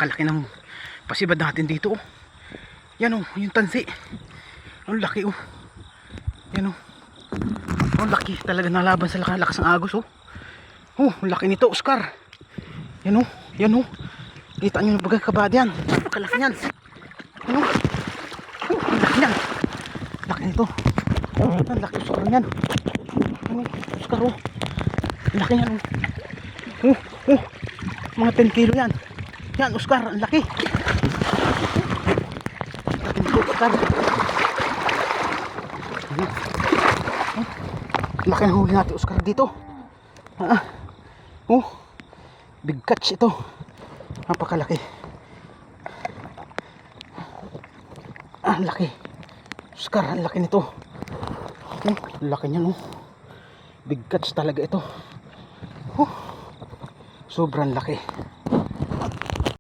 napakalaki ng pasibad natin dito oh. Yan oh, yung tansi. Ang laki oh. Yan oh. Ang laki talaga, nalaban sa lakas ng agos oh. Oh, ang laki nito Oscar. Yan oh, yan oh. Kita nyo yung pagkakabad yan. Napakalaki yan. Yan oh. Oh, ang laki yan. Laki nito. Oh, ang laki Oscar yan. Ano, Oscar oh. Ang laki yan oh. Oh, oh. Mga 10 kilo yan. Yan Oscar, ang laki. Laki nito Oscar. Laki ng huli natin Oscar dito. Oh, big catch ito. Napakalaki. Ang laki Oscar, ang laki nito. Oh, laki niya no. Big catch talaga ito. Oh, sobrang laki.